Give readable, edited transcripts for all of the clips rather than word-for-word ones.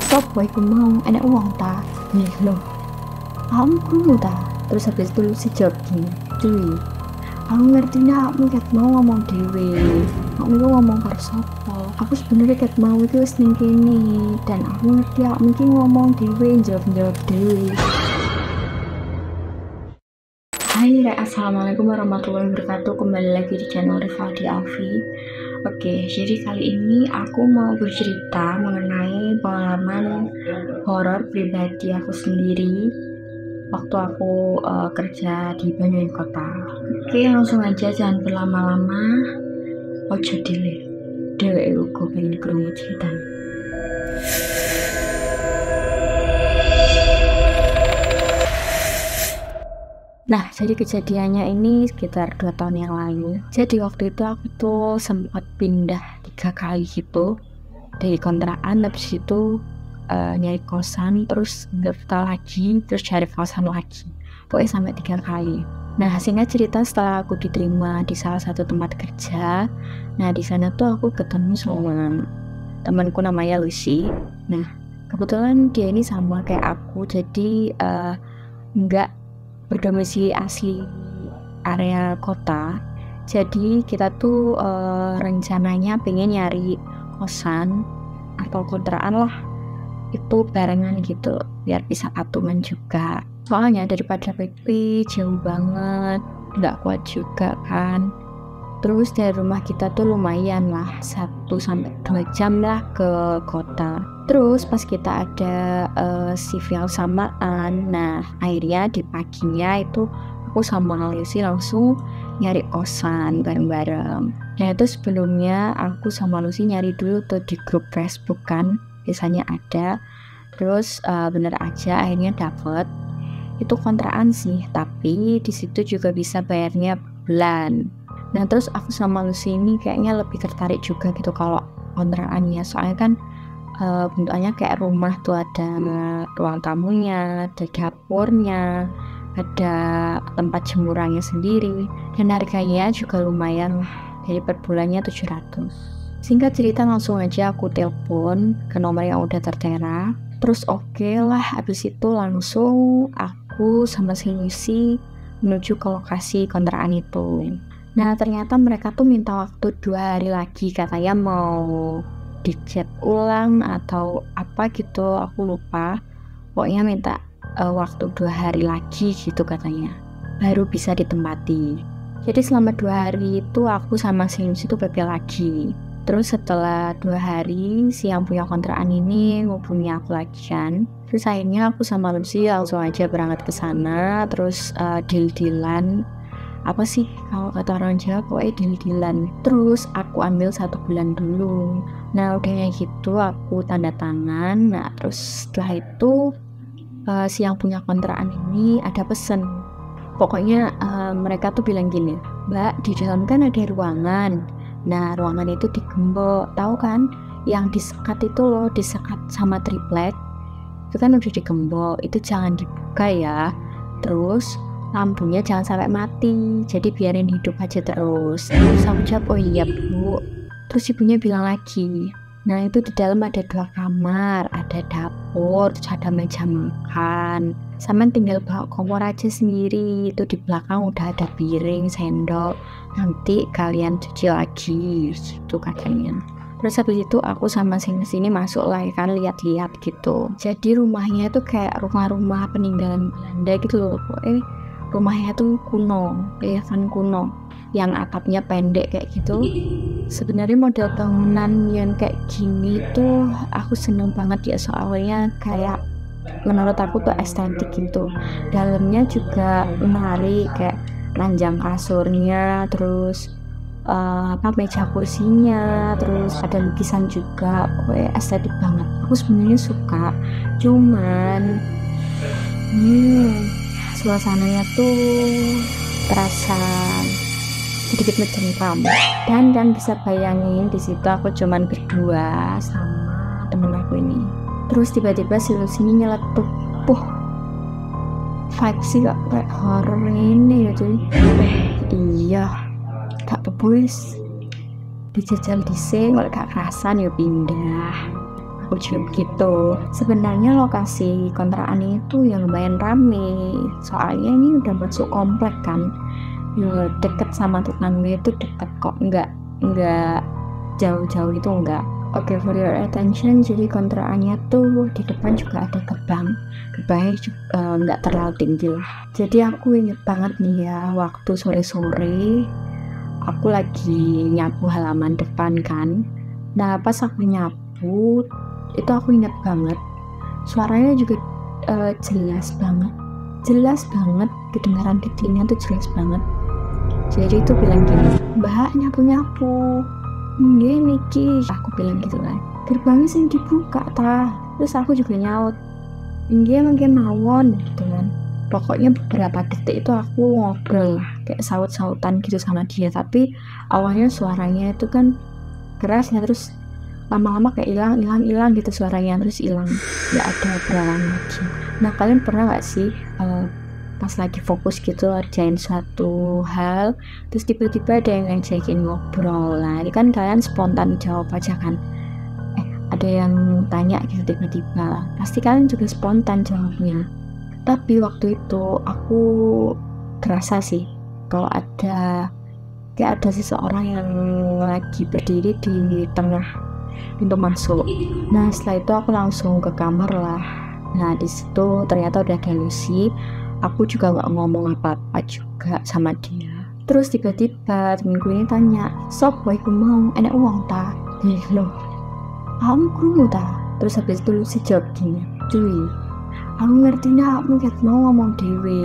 sopo iku mau enak uang ta nih loh kamu krungu ta. Terus habis itu Lucy jawab gini, cuy aku ngerti ndak kamu ket mau ngomong dewe kamu itu ngomong karo sopo aku sebenarnya ket mau itu wis ning kene dan aku ngerti aku mungkin ngomong dewe jawab dewe. Hai, assalamualaikum warahmatullahi wabarakatuh. Kembali lagi di channel Rivaldi Alfi. Oke, jadi kali ini aku mau bercerita mengenai pengalaman horor pribadi aku sendiri waktu aku kerja di Banyuwangi Kota. Oke, langsung aja, jangan berlama-lama. Ojo delay. Dewe uga pengen krungu ceritanya. Nah, jadi kejadiannya ini sekitar 2 tahun yang lalu. Jadi waktu itu aku tuh sempat pindah 3 kali gitu dari kontrakan, habis itu nyari kosan, terus daftar lagi, terus cari kosan lagi. Pokoknya sampai 3 kali. Nah, singkat cerita, setelah aku diterima di salah satu tempat kerja, nah di sana tuh aku ketemu sama temanku namanya Lucy. Nah, kebetulan dia ini sama kayak aku, jadi nggak berdomisili asli area kota. Jadi kita tuh rencananya pengen nyari kosan atau kontrakan lah itu barengan gitu biar bisa patungan juga, soalnya daripada PP jauh banget nggak kuat juga kan. Terus dari rumah kita tuh lumayan lah 1-2 jam lah ke kota. Terus pas kita ada civil samaan, nah akhirnya di paginya itu aku sama Lucy langsung nyari kosan bareng-bareng. Nah itu sebelumnya aku sama Lucy nyari dulu tuh di grup Facebook kan, biasanya ada. Terus bener aja akhirnya dapet. Itu kontrakan sih, tapi di situ juga bisa bayarnya bulan. Nah terus aku sama Lucy ini kayaknya lebih tertarik juga gitu kalau kontrakannya, soalnya kan bentuknya kayak rumah tuh, ada ruang tamunya, ada dapurnya, ada tempat jemurannya sendiri, dan harganya juga lumayan lah, jadi per bulannya 700. Singkat cerita langsung aja aku telepon ke nomor yang udah tertera. Terus oke lah, habis itu langsung aku sama si Lucy menuju ke lokasi kontrakan itu. Nah ternyata mereka tuh minta waktu 2 hari lagi, katanya mau dicet ulang atau apa gitu, aku lupa. Pokoknya minta waktu 2 hari lagi gitu katanya, baru bisa ditempati. Jadi selama 2 hari itu aku sama si Lucy itu PP lagi. Terus setelah 2 hari si yang punya kontrakan ini ngubungi aku lagi kan. Terus akhirnya aku sama Lucy langsung aja berangkat ke sana. Terus deal-dealan, apa sih kalau kata orang Jawa, pokoknya deal-dealan. Terus aku ambil 1 bulan dulu. Nah udah kayak gitu aku tanda tangan. Nah terus setelah itu si yang punya kontrakan ini ada pesen. Pokoknya mereka tuh bilang gini, Mbak di dalam kan ada ruangan. Nah ruangan itu digembok, tahu kan yang disekat itu loh, disekat sama triplek itu kan udah digembok, itu jangan dibuka ya. Terus lampunya jangan sampai mati, jadi biarin hidup aja terus. Terus aku jawab, oh iya Bu. Terus ibunya bilang lagi, nah itu di dalam ada 2 kamar, ada dapur, terus ada meja makan. Sama tinggal bawa kompor aja sendiri, itu di belakang udah ada piring, sendok, nanti kalian cuci lagi, itu katanya. Terus habis itu aku sama sini masuk lah kan, lihat-lihat gitu. Jadi rumahnya itu kayak rumah-rumah peninggalan Belanda gitu loh. Pokoknya rumahnya tuh kuno, kelihatan kuno, yang atapnya pendek kayak gitu. Sebenarnya model bangunan yang kayak gini tuh aku seneng banget ya, soalnya kayak menurut aku tuh estetik gitu. Dalamnya juga menarik, kayak ranjang kasurnya, terus meja kursinya, terus ada lukisan juga, pokoknya estetik banget. Aku sebenarnya suka, cuman suasananya tuh terasa sedikit mencengkam. Dan bisa bayangin di situ aku cuman berdua sama temen aku ini. Terus tiba-tiba si Lucy ini nyeletuk, vibe sih gak kayak horror ini ya cuy. Iya, gak apa-apa wis, dijajal disini, kalau gak kerasan ya pindah. ujub gitu. Sebenarnya lokasi kontrakan itu yang lumayan rame, soalnya ini udah masuk komplek kan, ya deket sama tetangga itu deket kok, nggak jauh-jauh itu enggak. Oke, for your attention, jadi kontrakannya tuh di depan juga ada gerbangnya juga nggak terlalu tinggi lah. Jadi aku inget banget nih ya, waktu sore-sore aku lagi nyapu halaman depan kan. Nah pas aku nyapu itu aku inget banget suaranya juga jelas banget kedengaran di telinga tuh jelas banget. Jadi itu bilang gini, "Mbak, nyapu-nyapu." "Nggih niki," aku bilang gitu kan. "Gerbangnya sing dibuka ta?" Terus aku juga nyaut, "Nggih mungkin mawon," gitu kan. Pokoknya beberapa detik itu aku ngobrol lah, kayak saut-sautan gitu sama dia. Tapi awalnya suaranya itu kan keras ya, terus lama-lama kayak hilang gitu suaranya, terus hilang, nggak ada obrolan lagi. Nah kalian pernah nggak sih pas lagi fokus gitu ngerjain suatu hal, terus tiba-tiba ada yang ngajakin ngobrol? Nah ini kan kalian spontan jawab aja kan, ada yang tanya gitu tiba-tiba, pasti kalian juga spontan jawabnya. Tapi waktu itu aku kerasa sih kalau ada seseorang yang lagi berdiri di tengah pintu masuk. Nah setelah itu aku langsung ke kamar lah. Nah di situ ternyata udah ada Lucy. Aku juga nggak ngomong apa-apa juga sama dia. Terus tiba-tiba temenku ini tanya, "Sop, iku mau enak uang ta?" Loh, kamu krungu ta? Terus habis itu Lucy jawab gini, "Cuy, aku ngerti nak, aku ket mau ngomong dewe.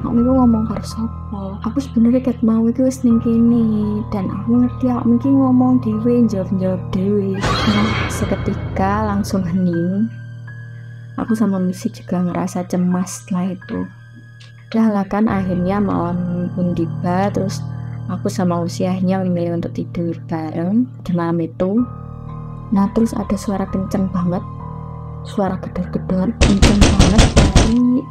Aku itu ngomong karo sopo. Aku sebenarnya ket mau itu wis ning kene, dan aku ngerti aku mungkin ngomong dewe, jawab dewe." Nah, seketika langsung hening. Aku sama Lucy juga ngerasa cemas setelah itu. Dah lah kan akhirnya malam pun tiba, terus aku sama Lucy akhirnya memilih untuk tidur bareng di malam itu. Nah terus ada suara kenceng banget, suara gedor-gedor kenceng banget dari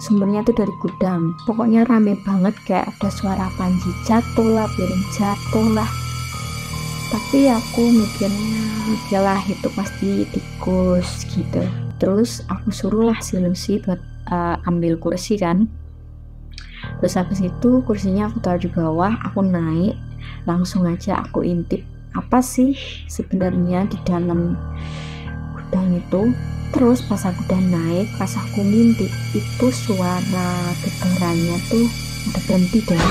sumbernya tuh dari gudang. Pokoknya rame banget, kayak ada suara panci jatuh lah, piring jatuh lah. Tapi aku mikirnya yalah itu pasti tikus gitu. Terus aku suruh lah si Lucy buat ambil kursi kan. Terus habis itu kursinya aku taruh di bawah, aku naik, langsung aja aku intip apa sih sebenarnya di dalam gudang itu. Terus pas aku udah naik, pas aku ngintip itu suara gegerannya tuh udah berhenti deh.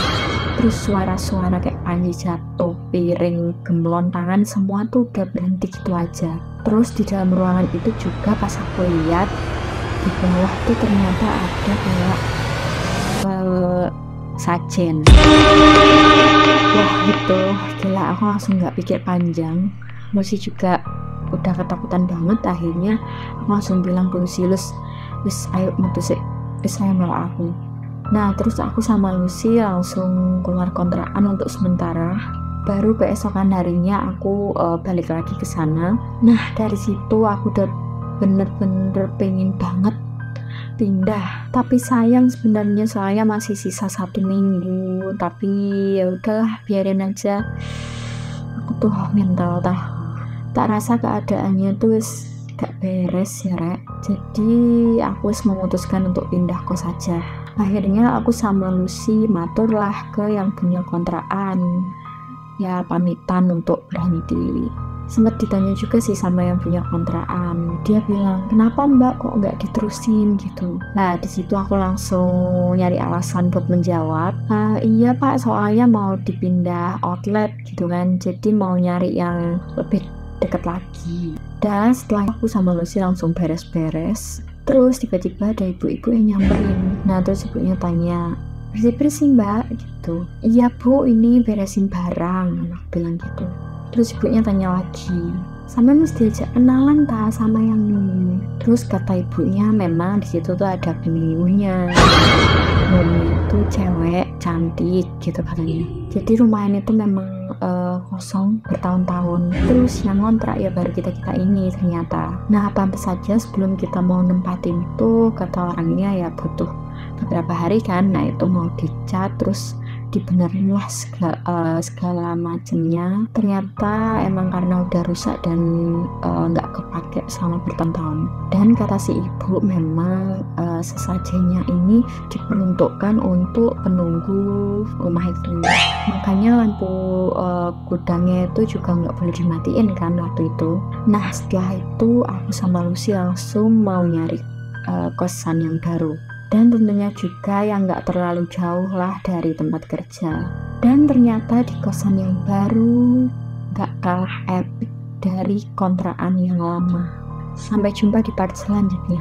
Terus suara-suara kayak panci jatuh, piring, gemlon tangan, semua tuh udah berhenti gitu aja. Terus di dalam ruangan itu juga pas aku lihat di bawah tuh ternyata ada kayak sajen. Wah itu gila, aku langsung nggak pikir panjang. Lucy juga udah ketakutan banget. Akhirnya aku langsung bilang ke Lucy, "Wis ayo metu sik, wis ayo melok aku." Nah terus aku sama Lucy langsung keluar kontrakan untuk sementara. Baru keesokan harinya aku balik lagi ke sana. Nah dari situ aku udah bener-bener pengen banget pindah, tapi sayang sebenarnya soalnya masih sisa 1 minggu. Tapi ya udahlah, biarin aja. Aku tuh mental tak rasa keadaannya tuh wis gak beres ya rek. Jadi aku wis memutuskan untuk pindah kos saja. Akhirnya aku sama Lucy matur lah ke yang punya kontrakan, ya pamitan untuk berani diri. Sempat ditanya juga sih sama yang punya kontrakan, dia bilang, "Kenapa mbak kok nggak diterusin gitu?" Nah di situ aku langsung nyari alasan buat menjawab, "Iya pak, soalnya mau dipindah outlet gitu kan, jadi mau nyari yang lebih deket lagi." Dan setelah aku sama Lucy langsung beres-beres, terus tiba-tiba ada ibu-ibu yang nyamperin. Nah terus ibunya tanya, "Bersih-bersih mbak?" gitu. "Iya bu, ini beresin barang," aku bilang gitu. Terus ibunya tanya lagi, "Sama mesti diajak kenalan tak sama yang ini?" Terus kata ibunya memang di situ tuh ada pemiliknya. Mumi itu cewek cantik gitu katanya. Jadi rumah ini tuh memang kosong bertahun-tahun. Terus yang ngontrak ya baru kita ini ternyata. Nah pantas saja sebelum kita mau nempatin itu, kata orangnya ya butuh beberapa hari kan. Nah itu mau dicat, terus dibenerin lah segala macemnya. Ternyata emang karena udah rusak dan nggak kepake selama bertahun-tahun. Dan kata si ibu memang sesajennya ini diperuntukkan untuk penunggu rumah itu. Makanya lampu gudangnya itu juga nggak boleh dimatiin kan waktu itu. Nah setelah itu aku sama Lucy langsung mau nyari kosan yang baru, dan tentunya juga yang nggak terlalu jauh lah dari tempat kerja. Dan ternyata di kosan yang baru nggak kalah epic dari kontrakan yang lama. Sampai jumpa di part selanjutnya.